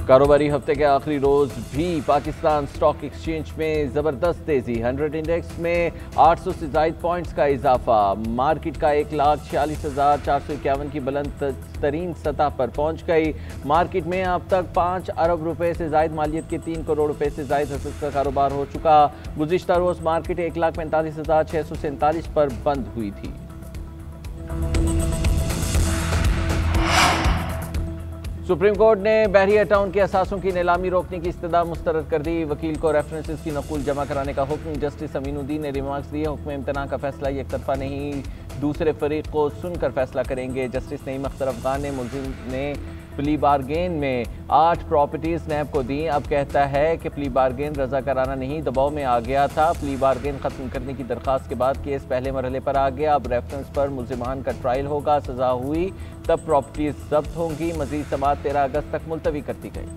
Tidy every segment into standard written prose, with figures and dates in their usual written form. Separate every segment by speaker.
Speaker 1: कारोबारी हफ्ते के आखिरी रोज भी पाकिस्तान स्टॉक एक्सचेंज में जबरदस्त तेजी। 100 इंडेक्स में 800 से जायद पॉइंट्स का इजाफा। मार्केट का 1,46,451 की बुलंद तरीन सतह पर पहुंच गई। मार्केट में अब तक 5 अरब रुपए से जायद मालियत के 3 करोड़ रुपए से जायद हसद का कारोबार हो चुका। गुज़िश्ता रोज मार्केट 1,45,647 पर बंद हुई थी। सुप्रीम कोर्ट ने बहरिया टाउन के असासों की नीलामी रोकने की इस्तदा मुस्तरद कर दी। वकील को रेफरेंसेस की नकूल जमा कराने का हुक्म। जस्टिस अमीनुद्दीन ने रिमार्क्स दिए, हुक्म इम्तना का फैसला एक तरफा नहीं, दूसरे फरीक को सुनकर फैसला करेंगे। जस्टिस नईम अख्तर अफगान ने मुल्जिम ने प्ली बारगेन में 8 प्रॉपर्टीज नैब को दी। अब कहता है कि प्ली बारगेन रजाकाराना नहीं, दबाव में आ गया था। प्ली बारगेन खत्म करने की दरखास्त के बाद केस पहले मरहले पर आ गया। अब रेफरेंस पर मुल्जिमान का ट्रायल होगा। सजा हुई तब प्रॉपर्टीज जब्त होंगी। मजीद समाअत 13 अगस्त तक मुलतवी कर दी गई।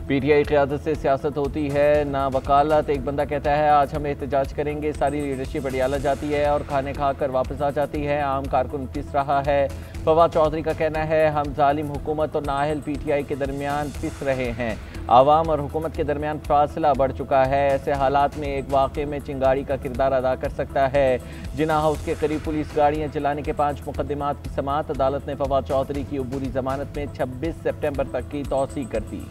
Speaker 1: पीटीआई क़यादत से सियासत होती है ना वकालत। एक बंदा कहता है आज हम एहतजाज करेंगे, सारी लीडरशिप अडियाला जाती है और खाने खा कर वापस आ जाती है। आम कारकुन पिस रहा है। फवाद चौधरी का कहना है हम जालिम हुकूमत और नाअहल पीटीआई के दरमियान पिस रहे हैं। आवाम और हुकूमत के दरमियान फासला बढ़ चुका है। ऐसे हालात में एक वाक़े में चिंगारी का किरदार अदा कर सकता है। जिना हाउस के करीब पुलिस गाड़ियां चलाने के 5 मुकदमात की समाअत। अदालत ने फवाद चौधरी की अबूरी जमानत में 26 सितंबर तक की तौसीह कर दी।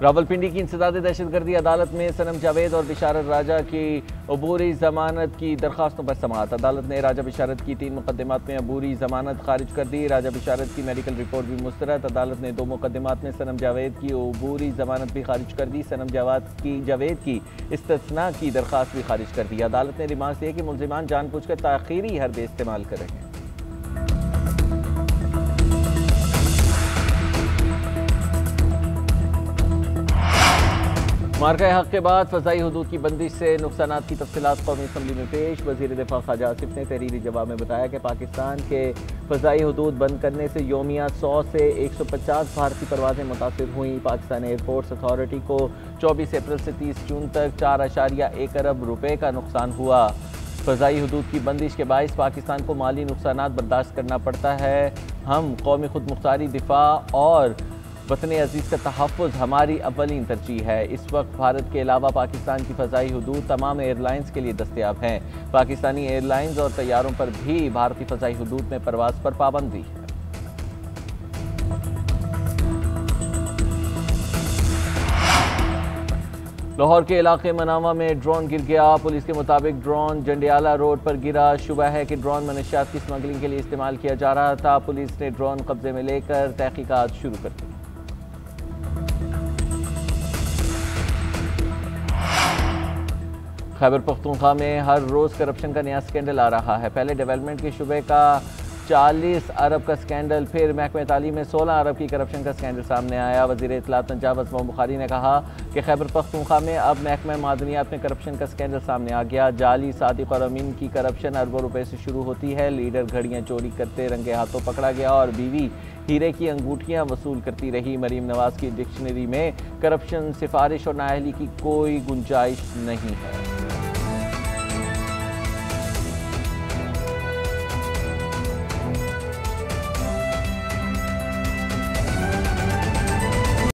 Speaker 1: रावलपिंडी की इंसदाद दहशतगर्दी अदालत में सनम जावेद और बिशारत राजा की अबूरी जमानत की दरखास्तों पर समाअत। अदालत ने राजा बिशारत की 3 मुकदमात में अबूरी जमानत खारिज कर दी। राजा बिशारत की मेडिकल रिपोर्ट भी मुस्तरद। अदालत ने 2 मुकदमात में सनम जावेद की अबूरी जमानत भी खारिज कर दी। सनम जावेद की इस्तिस्ना की दरखास्त भी खारिज कर दी। अदालत ने रिमार्क दिया कि मुल्जिमान जानबूझकर ताख़ीरी हरबे इस्तेमाल कर रहे हैं। मार्का हक के बाद फ़ज़ाई हुदूद की बंदिश से नुकसानात की तफसीलात कौमी असम्बली में पेश। वज़ीर दिफ़ा ख्वाजा आसिफ ने तहरीरी जवाब में बताया कि पाकिस्तान के फ़ज़ाई हुदूद बंद करने से योमिया 100 से 150 भारतीय परवाज़ें मुतासिर हुई। पाकिस्तान एयरफोर्स अथॉरिटी को 24 अप्रैल से 30 जून तक 4.1 अरब रुपए का नुकसान हुआ। फ़ज़ाई हुदूद की बंदिश के बाइस पाकिस्तान को माली नुकसानात बर्दाश्त करना पड़ता है। हम कौमी खुद मुख्तारी, दिफा और वतन अजीज़ का तहफ़्फ़ुज़ हमारी अव्वलीन तरजीह है। इस वक्त भारत के अलावा पाकिस्तान की फ़ज़ाई हुदूद तमाम एयरलाइंस के लिए दस्तयाब हैं। पाकिस्तानी एयरलाइंस और तैयारों पर भी भारतीय फ़ज़ाई हुदूद में परवाज़ पर पाबंदी है। लाहौर के इलाके मनावा में ड्रोन गिर गया। पुलिस के मुताबिक ड्रोन जंडियाला रोड पर गिरा। शुबह है कि ड्रोन मनशियात की स्मगलिंग के लिए इस्तेमाल किया जा रहा था। पुलिस ने ड्रोन कब्जे में लेकर तहकीकात शुरू कर दी। खैबर पख्तूनख्वा में हर रोज़ करप्शन का नया स्कैंडल आ रहा है। पहले डेवलपमेंट के शुबे का 40 अरब का स्कैंडल, फिर महकमे तालीम में 16 अरब की करप्शन का स्कैंडल सामने आया। वज़ीर इत्तलात पंजाब अज़मा बुखारी ने कहा कि खैबर पख्तूनख्वा में अब महकमा मादनियात में करप्शन का स्कैंडल सामने आ गया। जाली सादिक और अमीन की करप्शन अरबों रुपए से शुरू होती है। लीडर घड़ियाँ चोरी करते रंगे हाथों पकड़ा गया और बीवी हीरे की अंगूठियाँ वसूल करती रही। मरीम नवाज की डिक्शनरी में करप्शन, सिफारिश और नाअहली की कोई गुंजाइश नहीं है।